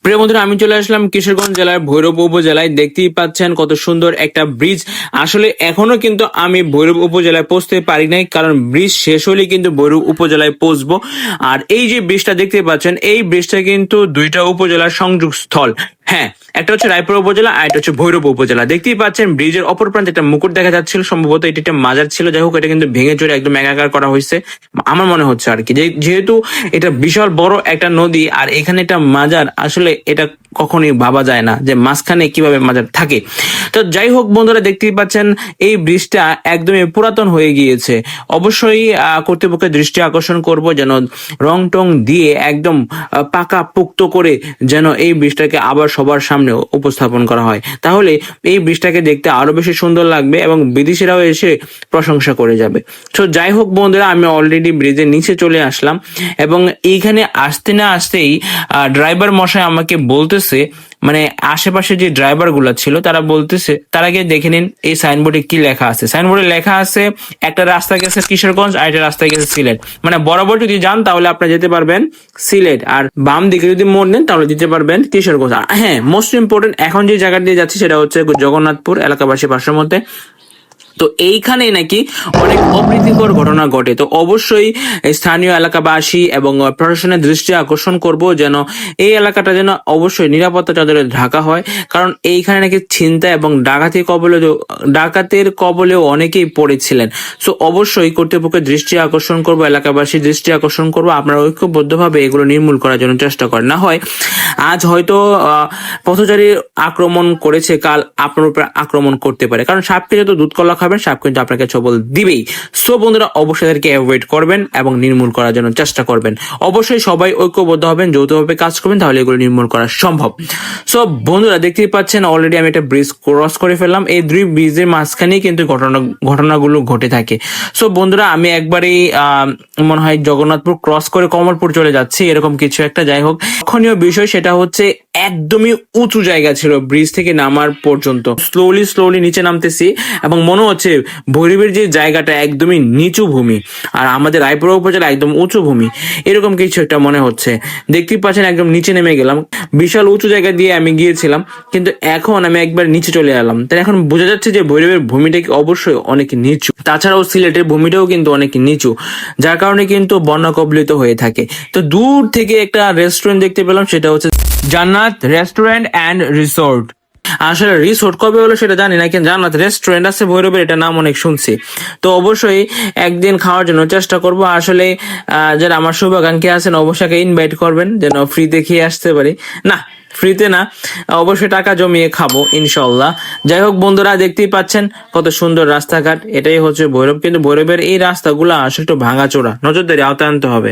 প্রিয় বন্ধুরা, আমি চলে আসলাম কিশোরগঞ্জ জেলার ভৈরব উপজেলায়। দেখতেই পাচ্ছেন কত সুন্দর একটা ব্রিজ। আসলে এখনো কিন্তু আমি ভৈরব উপজেলায় পৌঁছতে পারি নাই, কারণ ব্রিজ শেষ হলে কিন্তু ভৈরব উপজেলায় পৌঁছবো। আর এই যে ব্রিজটা দেখতে পাচ্ছেন, এই ব্রিজটা কিন্তু দুইটা উপজেলার সংযোগ স্থল। হ্যাঁ, একটা হচ্ছে রায়পুর উপজেলা আর একটা হচ্ছে ভৈরব উপজেলা। দেখতেই পাচ্ছেন ব্রিজের অপর প্রান্তে একটা মুকুট দেখা যাচ্ছিল, সম্ভবত এটি একটা মাজার ছিল। যাই হোক, এটা কিন্তু ভেঙে চড়ে একদম একাকার করা হয়েছে আমার মনে হচ্ছে আর কি। যেহেতু এটা বিশাল বড় একটা নদী আর এখানে একটা মাজার, আসলে এটা কখনোই ভাবা যায় না যে মাঝখানে কিভাবে মাজার থাকে। তো যাই হোক বন্ধুরা, দেখতেই পাচ্ছেন এই ব্রিজটা একদমই পুরাতন হয়ে গিয়েছে। অবশ্যই কর্তৃপক্ষের দৃষ্টি আকর্ষণ করব যেন রং টং দিয়ে একদম পাকা পোক্ত করে যেন এই ব্রিজটাকে আবার সবার সামনে উপস্থাপন করা হয়। তাহলে এই ব্রিজটাকে দেখতে আরো বেশি সুন্দর লাগবে এবং বিদেশিরাও এসে প্রশংসা করে যাবে। তো যাই হোক বন্ধুরা, আমি অলরেডি ব্রিজের নিচে চলে আসলাম এবং এইখানে আসতে না আসতেই ড্রাইভার মশাই আমাকে বলতেছে, মানে আশেপাশে যে ড্রাইভার গুলা ছিল তারা বলতেছে, তার আগে দেখে নিন এই সাইনবোর্ডে কি লেখা আছে। সাইনবোর্ডে লেখা আছে একটা রাস্তা গেছে কিশোরগঞ্জ আর একটা রাস্তা গেছে সিলেট। মানে বরাবর যদি যান তাহলে আপনি যেতে পারবেন সিলেট, আর বাম দিকে যদি মোড় নেন তাহলে যেতে পারবেন কিশোরগঞ্জ। হ্যাঁ, মোস্ট ইম্পর্টেন্ট, এখন যে জায়গা দিয়ে যাচ্ছি সেটা হচ্ছে জগন্নাথপুর এলাকাবাসী ভাষ্যের মধ্যে। তো এইখানে নাকি অনেক অপ্রীতিকর ঘটনা ঘটে। তো অবশ্যই স্থানীয় এলাকাবাসী এবং প্রশাসনের দৃষ্টি আকর্ষণ করব যেন এই এলাকাটা যেন অবশ্যই নিরাপত্তা চাদরে ঢাকা হয়, কারণ এইখানে নাকি ছিনতাই এবং ডাকাতের কবলেও অনেকেই পড়েছিলেন। সো অবশ্যই কর্তৃপক্ষের দৃষ্টি আকর্ষণ করব, এলাকাবাসীর দৃষ্টি আকর্ষণ করব, আপনারা ঐক্যবদ্ধভাবে এগুলো নির্মূল করার জন্য চেষ্টা করেন। না হয় আজ হয়তো পথচারী আক্রমণ করেছে, কাল আপনার উপর আক্রমণ করতে পারে, কারণ সাপকে যত দুধ কলা খাবেন সাপ কিন্তু আপনাকে ছবল দিবেই। সো বন্ধুরা, অবশ্যই এদেরকে অ্যাভয়েড করবেন এবং নির্মূল করার জন্য চেষ্টা করবেন। অবশ্যই সবাই ঐক্যবদ্ধ হবেন, যৌথভাবে কাজ করবেন, তাহলে এগুলো নির্মূল করা সম্ভব। সো বন্ধুরা, দেখতেই পাচ্ছেন অলরেডি আমি একটা ব্রিজ ক্রস করে ফেললাম। এই দুই ব্রিজের মাঝখানেই কিন্তু ঘটনাগুলো ঘটে থাকে। সো বন্ধুরা, আমি একবারেই মনে হয় জগন্নাথপুর ক্রস করে কমলপুর চলে যাচ্ছি, এরকম কিছু একটা। যাই হোক, লক্ষণীয় বিষয় সেটা হচ্ছে একদমই উঁচু জায়গা ছিল ব্রিজ থেকে নামার পর্যন্ত। স্লোলি নিচে নামতেছি এবং মনে হচ্ছে ভৈরবের যে জায়গাটা একদমই নিচু ভূমি আর আমাদের রায়পুর উপজেলা একদম উঁচু ভূমি, এরকম কিছু একটা মনে হচ্ছে। দেখতেই পাচ্ছেন একদম নিচে নেমে গেলাম। বিশাল উঁচু জায়গা দিয়ে আমি গিয়েছিলাম, কিন্তু এখন আমি একবার নিচে চলে এলাম। তাই এখন বোঝা যাচ্ছে যে ভৈরবের ভূমিটা অবশ্যই অনেক নিচু। তাছাড়াও সিলেটের ভূমিটাও কিন্তু অনেক নিচু, যার কারণে কিন্তু বন্যা কবলিত হয়ে থাকে। তো দূর থেকে একটা রেস্টুরেন্ট দেখতে পেলাম, সেটা হচ্ছে জান্নাত রেস্টুরেন্ট অ্যান্ড রিসোর্ট। আসলে রিসোর্ট কবে হলো সেটা জানি না, কিন্তু জান্নাত রেস্টুরেন্ট আছে ভৈরবের, এটা নাম অনেক শুনছি। তো অবশ্যই একদিন খাওয়ার জন্য চেষ্টা করব। আসলে যারা আমার শুভাকাঙ্ক্ষী আছেন অবশ্যই ইনভাইট করবেন যেন ফ্রিতে খেয়ে আসতে পারি। না, ফ্রিতে না, অবশ্যই টাকা জমিয়ে খাবো ইনশাল্লাহ। যাই হোক বন্ধুরা, দেখতেই পাচ্ছেন কত সুন্দর রাস্তাঘাট। এটাই হচ্ছে ভৈরব, কিন্তু ভৈরবের এই রাস্তাগুলো আসলে একটু ভাঙাচোরা, নজরদারি আওতায় আনতে হবে।